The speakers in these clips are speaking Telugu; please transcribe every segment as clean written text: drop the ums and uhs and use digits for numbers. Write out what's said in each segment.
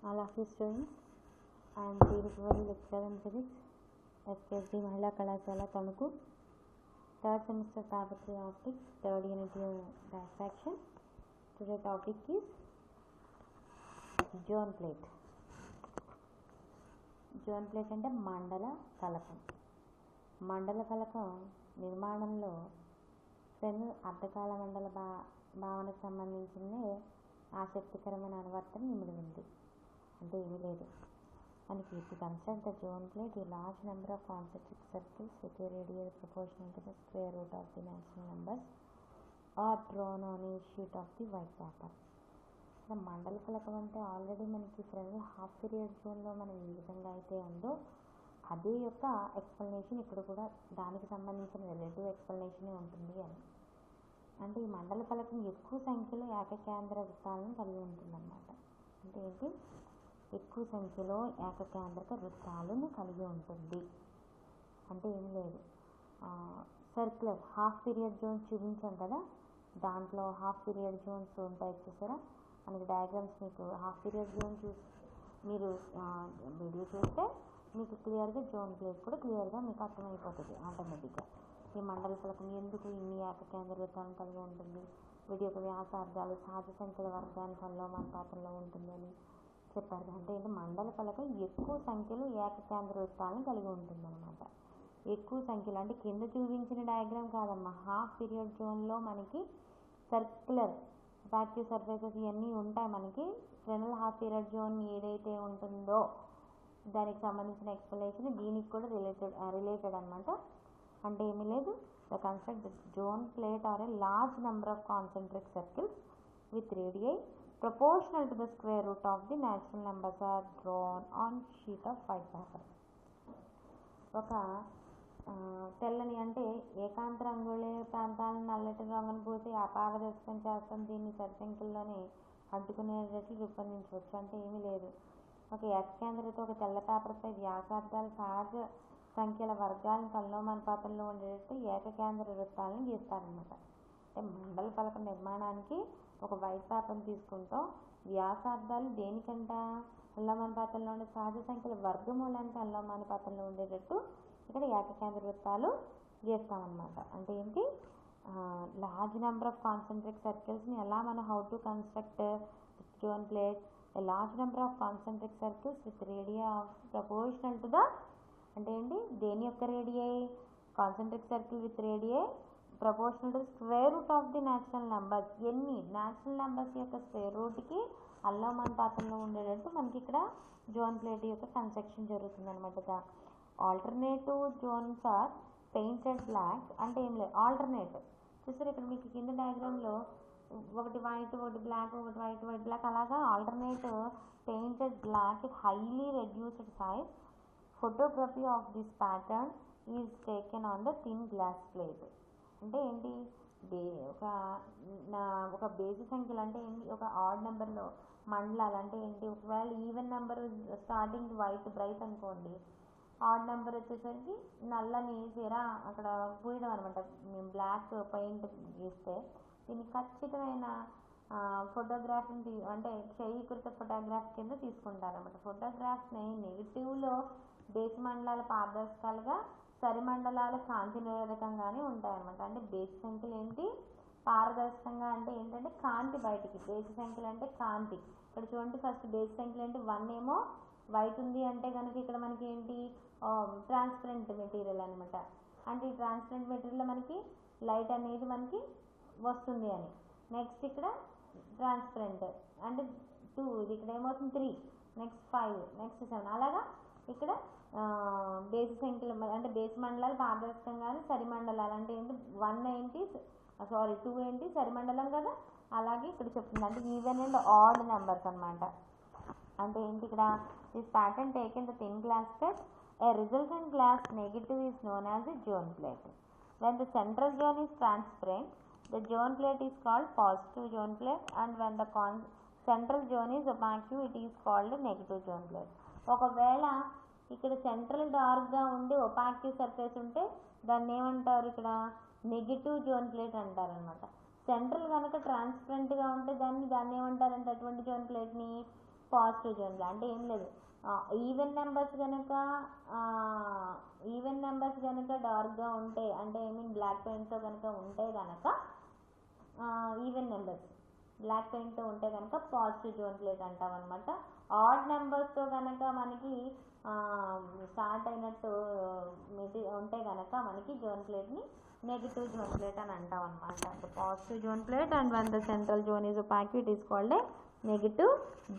All of you students, I am Tirupati lecturer in physics, FKSD Mahila Kalasala Tanuku, third semester paper 3 optics, third unit diffraction. Today topic is zone plate. Zone plate అంటే మండల ఫలకం. మండల ఫలకం నిర్మాణంలో సెల్ అర్ధకాల మండల భావనకు సంబంధించిన ఆసక్తికరమైన అనువర్తనం ఇమిడి ఉంది. అంటే ఏమీ లేదు మనకి to construct the zone plate a large number of concentric circles with a radius proportional to the square root of the natural numbers are drawn on a sheet of the white paper. మండల ఫలకం అంటే ఆల్రెడీ మనకి ఫ్రెండ్ హాఫ్ పీరియడ్ జోన్లో మనం ఏ విధంగా అయితే ఉందో అదే యొక్క ఎక్స్ప్లెనేషన్ ఇక్కడ కూడా దానికి సంబంధించిన రిలేటివ్ ఎక్స్ప్లెనేషనే ఉంటుంది అని. అంటే ఈ మండల ఫలకం ఎక్కువ సంఖ్యలో ఏకకేంద్ర వృత్తాలను కలిగి ఉంటుందన్నమాట. అంటే ఏంటి, ఎక్కువ సంఖ్యలో ఏకకేంద్రక వృత్తాలను కలిగి ఉంటుంది. అంటే ఏం లేదు, సర్క్యులర్ హాఫ్ పీరియడ్ జోన్స్ చూపించాం కదా, దాంట్లో హాఫ్ పీరియడ్ జోన్స్ ఉంటాయి చూసారా మనకి డయాగ్రామ్స్. మీకు హాఫ్ పీరియడ్ జోన్ మీరు వీడియో చూస్తే మీకు క్లియర్గా జోన్ ప్లేట్ కూడా క్లియర్గా మీకు అర్థమైపోతుంది ఆటోమేటిక్గా. ఈ మండల ఫలకం ఎందుకు ఇన్ని ఏకకేంద్ర వృత్తాలను కలిగి ఉంటుంది, వీటి యొక్క వ్యాసార్థాలు సహజ సంఖ్యల వర్గానికి అనులోమానుపాతంలో ఉంటుంది అని చెప్పారు. అంటే ఏంటి, మండల ఫలకం ఎక్కువ సంఖ్యలో ఏకకేంద్ర వృత్తాలను కలిగి ఉంటుంది అనమాట. ఎక్కువ సంఖ్యలో అంటే కింద చూపించిన డయాగ్రామ్ కాదమ్మా, హాఫ్ పీరియడ్ జోన్లో మనకి సర్క్యులర్ యాక్టివ్ సర్ఫేసెస్ ఇవన్నీ ఉంటాయి మనకి. జనరల్ హాఫ్ పీరియడ్ జోన్ ఏదైతే ఉంటుందో దానికి సంబంధించిన ఎక్స్ప్లెనేషన్ దీనికి కూడా రిలేటెడ్ అనమాట. అంటే ఏమీ లేదు, the construct zone plate or A large number of concentric circles with radii proportional to the square root of the natural numbers are drawn on sheet of white paper. ఒక తెల్లని అంటే ఏకాంత రంగులే ప్రాంతాలను నల్లటి రంగును పూసి అపారదర్శకం చేస్తాం, దీన్ని సరిసంఖ్యల్లోనే అడ్డుకునేటట్లు రూపొందించవచ్చు. అంటే ఏమీ లేదు, ఒక ఏకకేంద్రతో ఒక తెల్ల పేపర్పై వ్యాసార్థాలు సహజ సంఖ్యల వర్గాలను అనులోమానుపాతంలో ఉండేటట్టు ఏకకేంద్ర వృత్తాలను గీస్తారనమాట. అంటే మండల ఫలక నిర్మాణానికి ఒక వైట్ పేపర్ని తీసుకుంటాం, వ్యాసార్థాలు దేనికంట అనులోమానుపాతంలో ఉండే సహజ సంఖ్యల వర్గమూలానికి అనులోమానుపాతంలో ఉండేటట్టు ఇక్కడ ఏకకేంద్ర వృత్తాలు గీస్తామన్నమాట. అంటే ఏంటి, లార్జ్ నెంబర్ ఆఫ్ కాన్సెంట్రిక్ సర్కిల్స్ని ఎలా మనం how to construct zone plate a large number of concentric circles with రేడియా of proportional to the, అంటే ఏంటి దేని యొక్క radii, concentric circle with radii proportional to square root of the natural numbers. ఎన్ని న్యాచురల్ నెంబర్స్ యొక్క స్క్వేర్ రూట్కి అనులోమానుపాతంలో ఉండేటట్టు మనకి ఇక్కడ జోన్ ప్లేట్ యొక్క కన్స్ట్రక్షన్ జరుగుతుంది అనమాట. Alternative zones are painted black. అంటే ఏం లేదు, ఆల్టర్నేటివ్ చూసారు ఇక్కడ మీకు కింద డయాగ్రామ్లో ఒకటి వైట్ ఒకటి బ్లాక్ ఒకటి వైట్ వైట్ బ్లాక్ అలాగా alternative painted black highly reduced size. Photography of this pattern is taken on the thin glass plate. అంటే ఏంటి, ఒక బేసి సంఖ్యలు అంటే ఏంటి, ఒక ఆడ్ నెంబర్లో మండలాలు అంటే ఏంటి, ఒకవేళ even number starting white bright అనుకోండి, ఆడ్ నెంబర్ వచ్చేసరికి నల్లని చీర అక్కడ పూయడం అనమాట. మేము బ్లాక్ పెయింట్ గీస్తే దీన్ని ఖచ్చితమైన ఫోటోగ్రాఫ్ని అంటే క్షయీకృత ఫోటోగ్రాఫ్ కింద తీసుకుంటారనమాట. ఫోటోగ్రాఫ్ని నెగిటివ్లో బేసి మండలాల పారదర్శకాలుగా, సరిమండలాలు కాంతి నిరోధకంగానే ఉంటాయన్నమాట. అంటే బేసి సంఖ్యలు ఏంటి పారదర్శకంగా అంటే ఏంటంటే కాంతి బయటికి, బేసి సంఖ్యలు అంటే కాంతి. ఇక్కడ చూడండి ఫస్ట్ బేసి సంఖ్యలు అంటే 1 ఏమో వైట్ ఉంది అంటే కనుక ఇక్కడ మనకి ఏంటి ట్రాన్స్పరెంట్ మెటీరియల్ అనమాట. అంటే ఈ ట్రాన్స్పరెంట్ మెటీరియల్లో మనకి లైట్ అనేది మనకి వస్తుంది అని. నెక్స్ట్ ఇక్కడ ట్రాన్స్పరెంట్ అంటే 2, ఇది ఇక్కడ ఏమవుతుంది 3, నెక్స్ట్ 5, నెక్స్ట్ 7 అలాగా ఇక్కడ బేసి సంఖ్యలు అంటే బేసి మండలాలు పారదర్శకంగానే, సరిమండలాలు అంటే ఏంటి 1 ఏంటి 2 ఏంటి సరిమండలం కదా. అలాగే ఇక్కడ చెప్తుంది అంటే ఈవెన్ అండ్ ఆడ్ నెంబర్స్ అనమాట. అంటే ఏంటి ఇక్కడ this pattern taken the thin glass plate A resultant glass negative is known as the zone plate. When the central zone is transparent the zone plate is called positive zone plate and when the central zone is opaque it is called negative zone plate. ఒకవేళ ఇక్కడ సెంట్రల్ డార్క్గా ఉండి ఒపాక్టివ్ సర్ఫేస్ ఉంటే దాన్ని ఏమంటారు, ఇక్కడ నెగిటివ్ జోన్ ప్లేట్ అంటారనమాట. సెంట్రల్ కనుక ట్రాన్స్పరెంట్గా ఉంటే దాన్ని ఏమంటారంటే అటువంటి జోన్ ప్లేట్ని పాజిటివ్ జోన్లో. అంటే ఏం లేదు, ఈవెన్ నెంబర్స్ కనుక డార్క్గా ఉంటే, అంటే ఐ మీన్ బ్లాక్ పెయింట్తో కనుక ఉంటే కనుక ఈవెన్ నెంబర్స్ బ్లాక్ పెయింట్తో ఉంటే కనుక పాజిటివ్ జోన్ ప్లేట్ అంటాం అనమాట. ఆడ్ నెంబర్స్తో కనుక మనకి స్టార్ట్ అయినట్టు ఉంటే కనుక మనకి జోన్ ప్లేట్ని నెగిటివ్ జోన్ ప్లేట్ అని అంటాం అనమాట. అంటే positive zone plate and one the central zone is opaque it is called a negative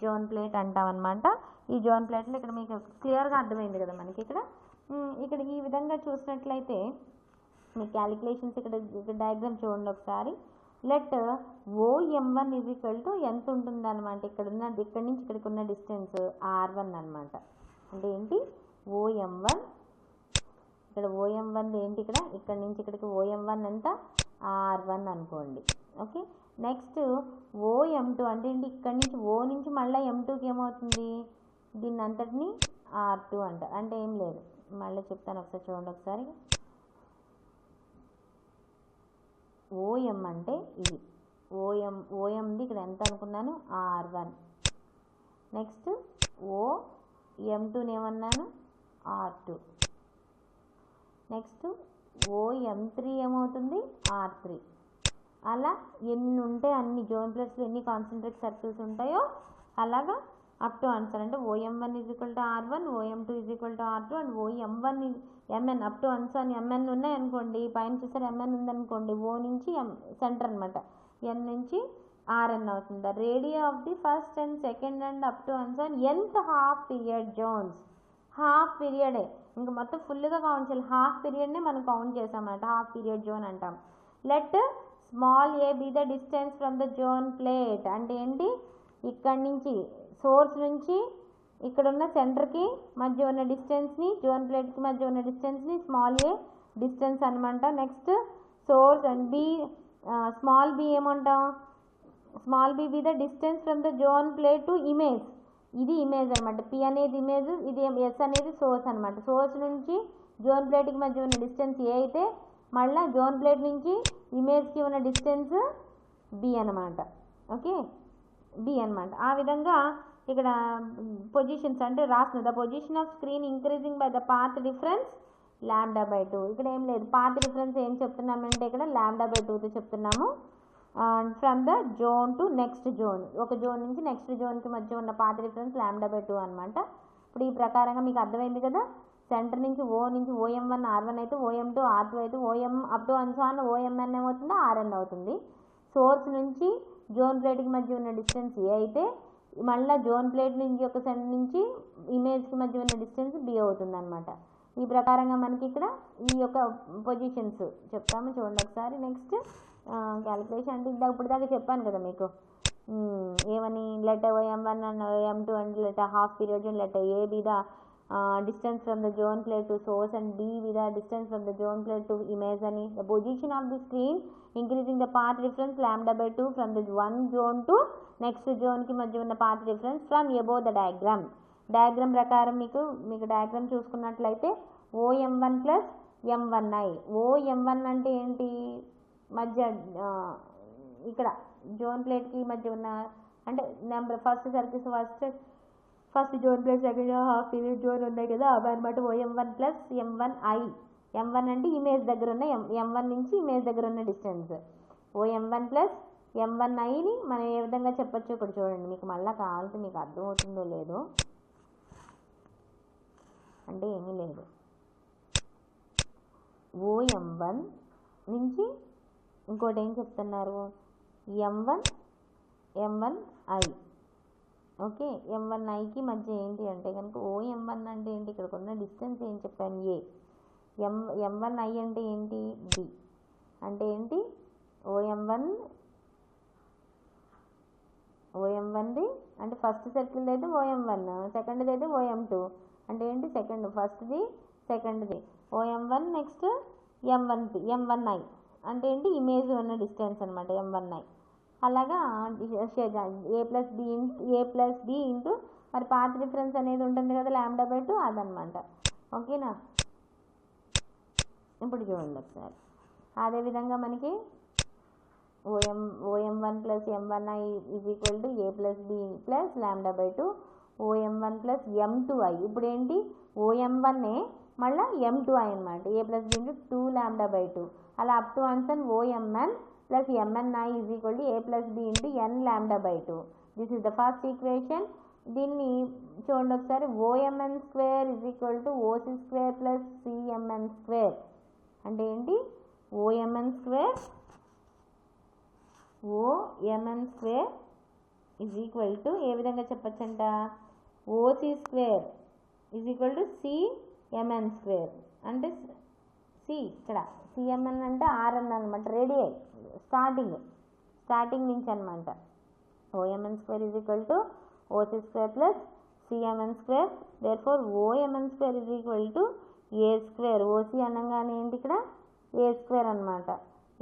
zone plate అంటాం అనమాట. ఈ జోన్ ప్లేట్లు ఇక్కడ మీకు క్లియర్గా అర్థమైంది కదా మనకి. ఇక్కడ ఈ విధంగా చూసినట్లయితే మీ క్యాలిక్యులేషన్స్ ఇక్కడ డయాగ్రామ్ చూడండి ఒకసారి. Let OM1 is equal to ఎంత ఉంటుంది అనమాట, ఇక్కడి నుంచి ఇక్కడికి ఉన్న డిస్టెన్స్ R1 అనమాట. అంటే ఏంటి OM1, ఇక్కడ OM1 ఏంటి, ఇక్కడ నుంచి ఇక్కడికి OM1 ఎంత R1 అనుకోండి. ఓకే, నెక్స్ట్ OM2 అంటే ఏంటి, ఇక్కడ నుంచి O నుంచి మళ్ళీ M2కి ఏమవుతుంది, దీన్ని అంతటిని R2 అంటారు. అంటే ఏం లేదు, మళ్ళీ చెప్తాను ఒకసారి చూడండి ఒకసారి. OM అంటే ఇది OMది ఇక్కడ ఎంత అనుకున్నాను R1. నెక్స్ట్ OM2ని ఏమన్నాను R2. నెక్స్ట్ OM3 ఏమవుతుంది R3. అలా ఎన్ని ఉంటే అన్ని జోన్ ప్లేట్స్లో ఎన్ని కాన్సన్ట్రిక్ సర్కిల్స్ ఉంటాయో అలాగా అప్ టు ఆన్సర్. అంటే OM1 is equal to R1, OM2 is equal to R2 and OM1 MN up to answer MN ఉన్నాయి అనుకోండి. పైన చూసారు MN ఉందనుకోండి, O నుంచి సెంటర్ అనమాట, N నుంచి RN అవుతుంది. The radii of the first and second and up to answer nth half period zones. Half పీరియడే, ఇంకా మొత్తం ఫుల్గా కౌంట్ చేయాలి. హాఫ్ పీరియడ్నే మనం కౌంట్ చేసామన్నమాట, హాఫ్ పీరియడ్ జోన్ అంటాం. Let small A B the distance from the zone plate. అంటే ఏంటి, ఇక్కడి నుంచి సోర్స్ నుంచి ఇక్కడ ఉన్న సెంటర్కి మధ్య ఉన్న డిస్టెన్స్ని, జోన్ ప్లేట్కి మధ్య ఉన్న డిస్టెన్స్ని స్మాల్ ఏ డిస్టెన్స్ అనమాట. Next source and B, small B ఏమంటాం, small B the distance from the zone plate to image. ఇది ఇమేజ్ అనమాట, P అనేది ఇమేజ్, ఇది S అనేది సోర్స్ అనమాట. సోర్స్ నుంచి జోన్ ప్లేట్కి మధ్య ఉన్న డిస్టెన్స్ ఏ అయితే మళ్ళీ జోన్ ప్లేట్ నుంచి ఇమేజ్కి ఉన్న డిస్టెన్స్ B అనమాట. ఓకే, B అనమాట. ఆ విధంగా ఇక్కడ పొజిషన్స్ అంటే రాసిన the position of screen increasing by the path difference λ/2. ఇక్కడ ఏం లేదు, పాత్ డిఫరెన్స్ ఏం చెప్తున్నామంటే ఇక్కడ λ/2తో చెప్తున్నాము. From the zone to next zone, ఒక జోన్ నుంచి నెక్స్ట్ జోన్కి మధ్య ఉన్న పాత్ డిఫరెన్స్ λ/2 అనమాట. ఇప్పుడు ఈ ప్రకారంగా మీకు అర్థమైంది కదా. సెంటర్ నుంచి O నుంచి OM1 R1 అయితే OM2 R2 అయితే OM up to answer OMN ఏమవుతుందో RN అవుతుంది. సోర్స్ నుంచి జోన్ ప్లేట్కి మధ్య ఉన్న డిస్టెన్స్ ఏ అయితే మళ్ళీ జోన్ ప్లేట్ నుంచి ఒక సెంటర్ నుంచి ఇమేజ్కి మధ్య ఉన్న డిస్టెన్స్ B అవుతుంది అనమాట. ఈ ప్రకారంగా మనకి ఇక్కడ ఈ యొక్క పొజిషన్స్ చెప్తాము చూడండి ఒకసారి. నెక్స్ట్ క్యాలిక్యులేషన్ అంటే ఇప్పుడు దాకా చెప్పాను కదా మీకు, ఏమని let OM1 and OM2 and let half period let A be the distance from the zone plate to source and B be the distance from the zone plate to image అని. The position of the screen increasing the path difference λ/2 from the one zone to next zone కి మధ్య ఉన్న path difference from above the diagram. Diagram ప్రకారం మీకు డయాగ్రామ్ చూసుకున్నట్లయితే OM1 ప్లస్ M1I. OM1 అంటే ఏంటి, మధ్య ఇక్కడ జోన్ ప్లేట్కి మధ్య ఉన్న అంటే number first circles first zone plate second half period zone ఉన్నాయి కదా అవి అనమాట. OM1 plus M1I. M1 అంటే ఇమేజ్ దగ్గర ఉన్న M1 నుంచి ఇమేజ్ దగ్గర ఉన్న డిస్టెన్స్. OM1 ప్లస్ M1Iని మనం ఏ విధంగా చెప్పొచ్చు ఇక్కడ చూడండి. మీకు మళ్ళీ కావాలంటే మీకు అర్థమవుతుందో లేదో, అంటే ఏమీ లేదు, OM1 నుంచి ఇంకోటి ఏం చెప్తున్నారు M1I. ఓకే, M1Iకి మధ్య ఏంటి అంటే కనుక OM1 అంటే ఏంటి, ఇక్కడ ఉన్న డిస్టెన్స్ ఏం చెప్పాను A. M1I అంటే ఏంటి B. అంటే ఏంటి OM1ది అంటే ఫస్ట్ సర్కిల్ అయితే OM1, సెకండ్ది అయితే OM2. అంటే ఏంటి సెకండ్ ఫస్ట్ది సెకండ్ది OM1 నెక్స్ట్ M1I అంటే ఏంటి ఇమేజ్ ఉన్న డిస్టెన్స్ అనమాట M1I. అలాగా A ప్లస్ B ఇంటూ మరి పాత్ డిఫరెన్స్ అనేది ఉంటుంది కదా λ/2 అదనమాట. ఓకేనా, ఇప్పుడు చూడండి ఒకసారి. అదేవిధంగా మనకి OM1 plus M1I is equal to A plus B plus lambda by 2 OM1 plus M2I. ఇప్పుడు ఏంటి OM1A మళ్ళీ M2I అనమాట. A plus B into 2 lambda by 2 అలా up to answer OMN plus MNI is equal to A plus B into N lambda by 2. This is the first equation. దీన్ని చూడండి ఒకసారి. OMN square is equal to OC square plus CMN square అంటే ఏంటి OMN square is equal to ఏ విధంగా చెప్పచ్చంట OC square is equal to CMN square అంటే C ఇక్కడ CMN అంటే RN అనమాట, రేడియై స్టార్టింగ్ నుంచి అనమాట. OMN square is equal to OC square plus CMN square. therefore OMN square is equal to A square. OC అనగానే ఏంటి ఇక్కడ A square అనమాట.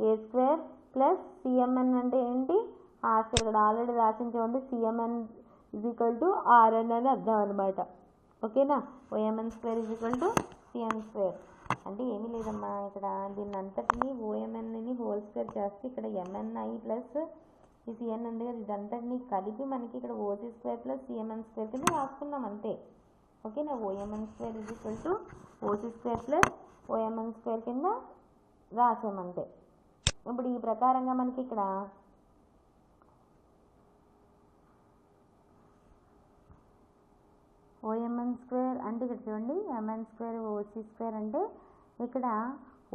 A square ప్లస్ CMN అంటే ఏంటి R square. ఇక్కడ already రాసించండి CMN is equal to RN అని అర్థం అనమాట. ఓకేనా. OMN square is equal to CMN square అంటే ఏమీ లేదమ్మా, ఇక్కడ దీన్ని అంతటిని OMNని హోల్ స్క్వేర్ చేస్తే ఇక్కడ MNI ప్లస్ ఈ CN ఉంది కదా, ఇదంతటిని కలిపి మనకి ఇక్కడ OC square plus CMN square కింద రాసుకున్నాం అంతే. ఓకేనా. OMN square is equal to OC square plus OMN square కింద రాసామంతే. ఇప్పుడు ఈ ప్రకారంగా మనకి ఇక్కడ OMN స్క్వేర్ అంటే ఇక్కడ చూడండి MN స్క్వేర్ OC స్క్వేర్ అంటే ఇక్కడ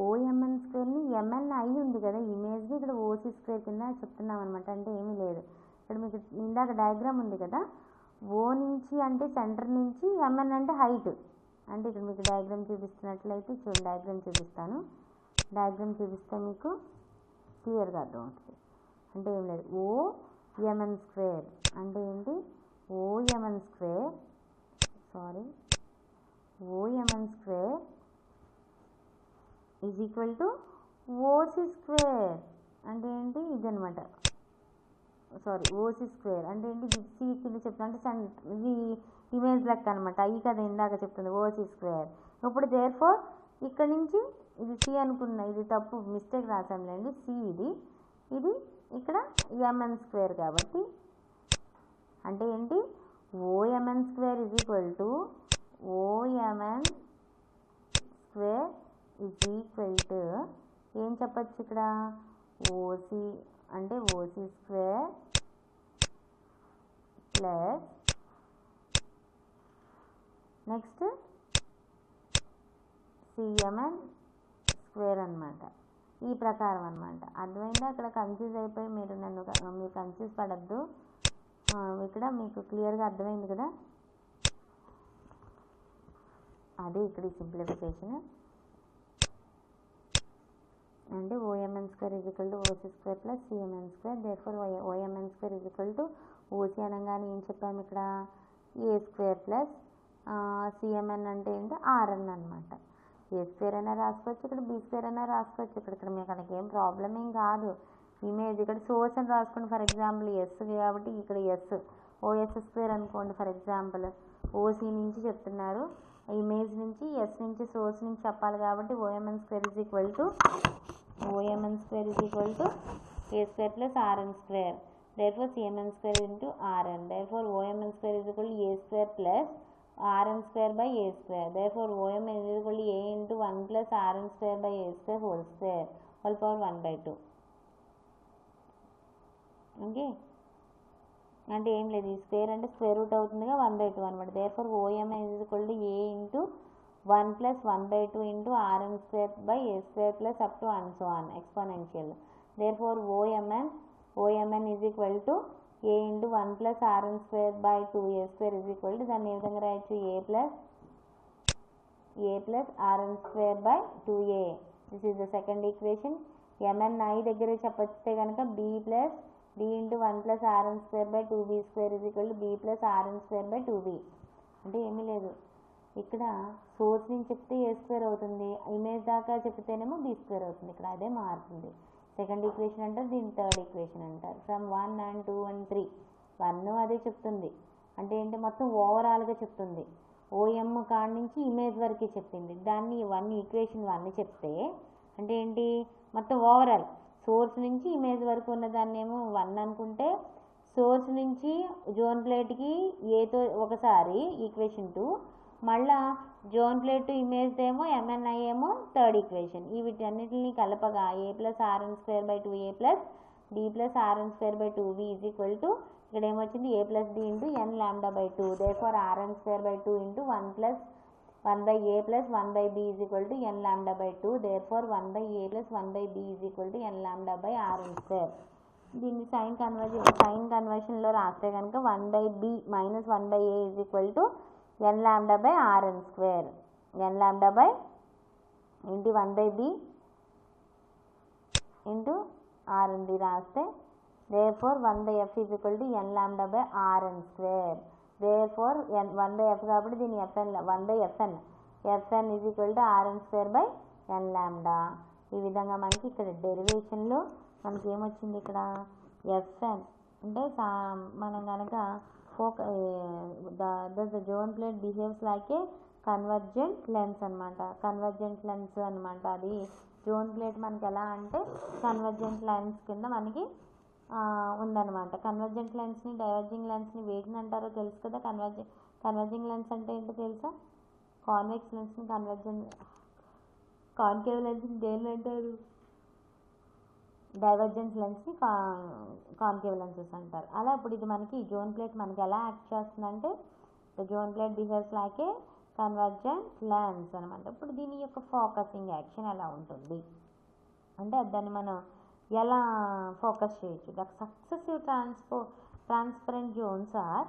OMN స్క్వేర్ని MNI ఉంది కదా ఇమేజ్ని ఇక్కడ OC స్క్వేర్ కింద చెప్తున్నాం అనమాట. అంటే ఏమీ లేదు, ఇక్కడ మీకు ఇందాక డయాగ్రామ్ ఉంది కదా, O నుంచి అంటే సెంటర్ నుంచి MN అంటే హైట్. అంటే ఇక్కడ మీకు డయాగ్రామ్ చూపిస్తున్నట్లయితే చూడండి, డయాగ్రామ్ చూపిస్తే మీకు క్లియర్గా అర్థమవుతుంది. అంటే ఏం లేదు, OMN స్క్వేర్ అంటే ఏంటి OMN square is equal to OC square అంటే ఏంటి ఇదనమాట. OC స్క్వేర్ అంటే ఏంటి సి కింద చెప్తున్నా అంటే ఇది ఇమేజ్ లెక్క అనమాట. అయ్యి కదా ఇందాక చెప్తుంది OC స్క్వేర్. ఇప్పుడు దేర్ఫోర్ ఇక్కడ నుంచి ఇది సి అనుకున్నా, ఇది తప్పు మిస్టేక్ రాసాంలేండి. సి ఇది ఇక్కడ MN స్క్వేర్ కాబట్టి అంటే ఏంటి OMN square is equal to OMN square is equal to ఏం చెప్పచ్చు ఇక్కడ OC అంటే OC square plus next CMN square అనమాట. ఈ ప్రకారం అనమాట. అర్థమైందా? అక్కడ కన్ఫ్యూజ్ అయిపోయి మీరు కన్ఫ్యూజ్ పడద్దు. ఇక్కడ మీకు క్లియర్గా అర్థమైంది కదా. అదే ఇక్కడ సింప్లిఫికేషన్ అంటే OMN square is equal to OC square plus CMN square. Therefore OMN square is equal to OC అనగానే ఏం చెప్పాము ఇక్కడ A స్క్వేర్ ప్లస్ CMN అంటే ఏంటి RN అనమాట. A స్క్వేర్ అయినా రాసుకోవచ్చు, ఇక్కడ B స్క్వేర్ అయినా రాసుకోవచ్చు. ఇక్కడ మీకు ఏం ప్రాబ్లం ఏం కాదు. ఇమేజ్ ఇక్కడ సోర్స్ అని రాసుకోండి. ఫర్ ఎగ్జాంపుల్ S కాబట్టి ఇక్కడ OS స్క్వేర్ అనుకోండి. ఫర్ ఎగ్జాంపుల్ OC నుంచి చెప్తున్నారు, ఇమేజ్ నుంచి S నుంచి సోర్స్ నుంచి చెప్పాలి కాబట్టి OMN square is equal to A square plus RN square. therefore CMN square into RN. therefore OMN square is equal to A square plus RN square by A square. therefore OMN is equal to A into 1 plus RN square by A square whole power 1/2. Okay. అంటే ఏం లేదు, ఈ స్క్వేర్ అంటే స్క్వేర్ రూట్ అవుతుందిగా 1/2 అనమాట. therefore OMN is equal to A into 1 plus 1/2 into RN square by A square plus up to and so on exponential. therefore OMN is equal to A into 1 plus RN square by 2A square is equal to దాన్ని ఏ విధంగా రాయొచ్చు A plus RN square by 2A. This is the second equation. MNI దగ్గర చెప్పొస్తే కనుక B into 1 plus RN square by 2B square is equal to B plus RN square by 2B. అంటే ఏమీ లేదు, ఇక్కడ సోర్స్ నుంచి చెప్తే A స్క్వేర్ అవుతుంది, ఇమేజ్ దాకా చెప్తేనేమో B స్క్వేర్ అవుతుంది. ఇక్కడ అదే మారుతుంది. సెకండ్ ఈక్వేషన్ అంటారు, దీన్ని థర్డ్ ఈక్వేషన్ అంటారు. ఫ్రమ్ 1 and 2 and 3 1 అదే చెప్తుంది. అంటే ఏంటి మొత్తం ఓవరాల్గా చెప్తుంది. OM కాడ నుంచి ఇమేజ్ వరకే చెప్పింది. దాన్ని ఈక్వేషన్ 1 చెప్తే అంటే ఏంటి మొత్తం ఓవరాల్ సోర్స్ నుంచి ఇమేజ్ వరకు ఉన్నదాన్ని ఏమో 1 అనుకుంటే, సోర్స్ నుంచి జోన్ ప్లేట్కి ఏతో ఒకసారి ఈక్వేషన్ 2, మళ్ళా జోన్ ప్లేట్ టు ఇమేజ్ ఏమో MNI ఏమో థర్డ్ ఈక్వేషన్. వీటన్నిటిని కలపగా a+rn²/2a plus b+rn²/2b is equal to ఇక్కడ ఏమొచ్చింది a+b into n λ/2. Therefore rn²/2 into 1/a plus 1/b is equal to n λ/2. Therefore 1/a plus 1/b is equal to n λ/rn². దీన్ని సైన్ కన్వర్షన్లో రాస్తే కనుక 1/b minus 1/a is equal to n λ/rn². n λ into 1/b into rn రాస్తే therefore 1/f is equal to n λ/rn². Therefore 1/f కాబట్టి దీని fn is equal to rn²/n λ. ఈ విధంగా మనకి ఇక్కడ డెరివేషన్లో మనకి ఏమొచ్చింది, ఇక్కడ fn అంటే మనం కనుక the zone plate behaves like A convergent lens అనమాట. కన్వర్జెంట్ లెన్స్ అనమాట. అది జోన్ ప్లేట్ మనకి ఎలా అంటే కన్వర్జెంట్ లెన్స్ కింద మనకి ఉందన్నమాట. కన్వర్జెంట్ లెన్స్ని డైవర్జింగ్ లెన్స్ని వేటిని అంటారో తెలుసు కదా. కన్వర్జింగ్ లెన్స్ అంటే ఏంటో తెలుసా? కాన్వెక్స్ లెన్స్ని కాన్కేవ్ లెన్స్ని దేని అంటారు? డైవర్జెన్స్ లెన్స్ని కాన్కేవ్ లెన్సెస్ అంటారు. అలా ఇప్పుడు ఇది మనకి జోన్ ప్లేట్ మనకి ఎలా యాక్ట్ చేస్తుందంటే the zone plate behaves like A convergent lens అనమాట. ఇప్పుడు దీని యొక్క ఫోకసింగ్ యాక్షన్ ఎలా ఉంటుంది అంటే దాన్ని మనం ఎలా ఫోకస్ చేయొచ్చు. The successive transparent zones are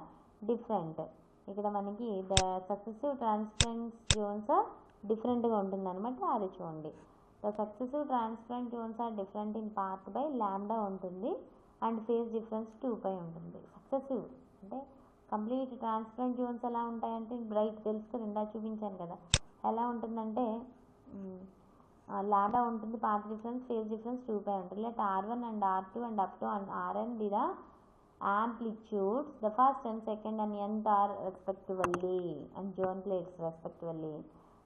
different. ఇక్కడ మనకి the successive transparent zones are డిఫరెంట్గా ఉంటుంది అనమాట. అది చూడండి. The successive transparent zones are different in path by λ ఉంటుంది అండ్ ఫేజ్ డిఫరెన్స్ 2π ఉంటుంది. సక్సెసివ్ అంటే కంప్లీట్ ట్రాన్స్పరెంట్ జోన్స్ ఎలా ఉంటాయంటే బ్రైట్ తెలుసు కదా, ఇందా చూపించాను కదా. ఎలా ఉంటుందంటే λ ఉంటుంది, పాత్ డిఫరెన్స్, ఫేజ్ డిఫరెన్స్ 2π ఉంటుంది. Let R1 and R2 and up to Rn be the amplitudes, the first and second and nth are respectively and zone plates respectively.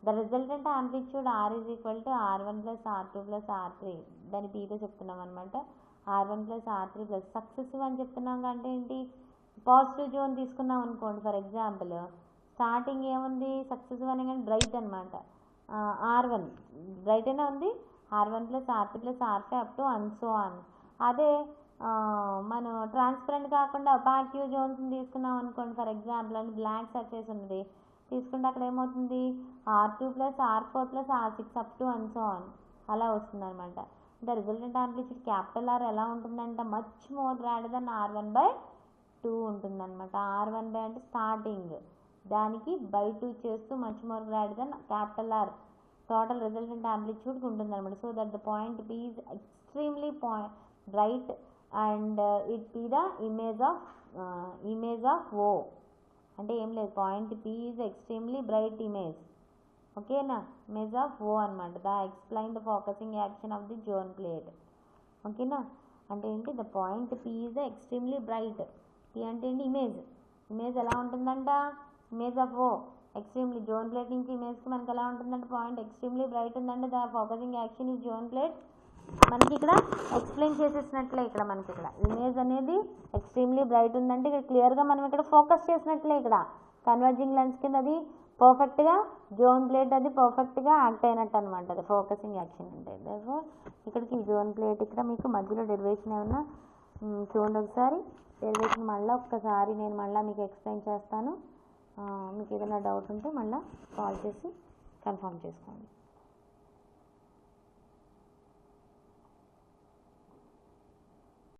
The resultant amplitude R is equal to R1 plus R2 plus R3. దాని పీతో చెప్తున్నాం అనమాట. R1 plus R3 plus successive అని చెప్తున్నాం అంటే ఏంటి, పాజిటివ్ జోన్ తీసుకున్నాం అనుకోండి. ఫర్ ఎగ్జాంపుల్ స్టార్టింగ్ ఏముంది, సక్సెసివ్ అనే కానీ బ్రైట్ అనమాట. R1 బ్రైట్ అయినా ఉంది, R1 plus R3 plus R5 up to and so on. అదే మనం ట్రాన్స్పరెంట్ కాకుండా ఒపాక్యూ జోన్స్ని తీసుకున్నాం అనుకోండి. ఫర్ ఎగ్జాంపుల్ అని బ్లాక్ సర్ఫేస్ ఉన్నది తీసుకుంటే అక్కడ ఏమవుతుంది, R2 plus R4 plus R6 up to and so on అలా వస్తుంది అనమాట. The resultant amplitude capital R ఎలా ఉంటుందంటే much more greater then R1/2 ఉంటుందన్నమాట. R1 అంటే స్టార్టింగ్, దానికి బై 2 చేస్తూ much more greater than capital R total resultant ఆంప్లిట్యూడ్కి ఉంటుందన్నమాట. So that the point P is extremely bright and it be the image of O. అంటే ఏం లేదు, point P is extremely bright image. ఓకేనా, ఇమేజ్ ఆఫ్ O అనమాట. The explain the focusing action of the zone plate. ఓకేనా, అంటే ఏంటి, the point P is extremely bright. P అంటే ఏంటి, ఇమేజ్ ఎలా ఉంటుందంట, image of O extremely zone plate నుంచి ఇమేజ్కి మనకి ఎలా ఉంటుందంటే పాయింట్ ఎక్స్ట్రీమ్లీ బ్రైట్ ఉందంటే ద ఫోకసింగ్ యాక్షన్ ఈ జోన్ ప్లేట్. మనకి ఇక్కడ ఎక్స్ప్లెయిన్ చేసేసినట్లే, ఇక్కడ మనకి ఇక్కడ ఇమేజ్ అనేది ఎక్స్ట్రీమ్లీ బ్రైట్ ఉందంటే ఇక్కడ క్లియర్గా మనం ఇక్కడ ఫోకస్ చేసినట్లే. ఇక్కడ కన్వర్జింగ్ లెన్స్ కింద అది పర్ఫెక్ట్గా జోన్ ప్లేట్ అది పర్ఫెక్ట్గా యాక్ట్ అయినట్టు అనమాట. అది ఫోకసింగ్ యాక్షన్ అంటే. ఇక్కడికి జోన్ ప్లేట్ ఇక్కడ మీకు మధ్యలో డెరివేషన్ ఏమన్నా చూడండి ఒకసారి. డెరివేషన్ మళ్ళీ ఒక్కసారి నేను మళ్ళీ మీకు ఎక్స్ప్లెయిన్ చేస్తాను. మీకు ఏదైనా డౌట్ ఉంటే మళ్ళీ కాల్ చేసి కన్ఫర్మ్ చేసుకోండి.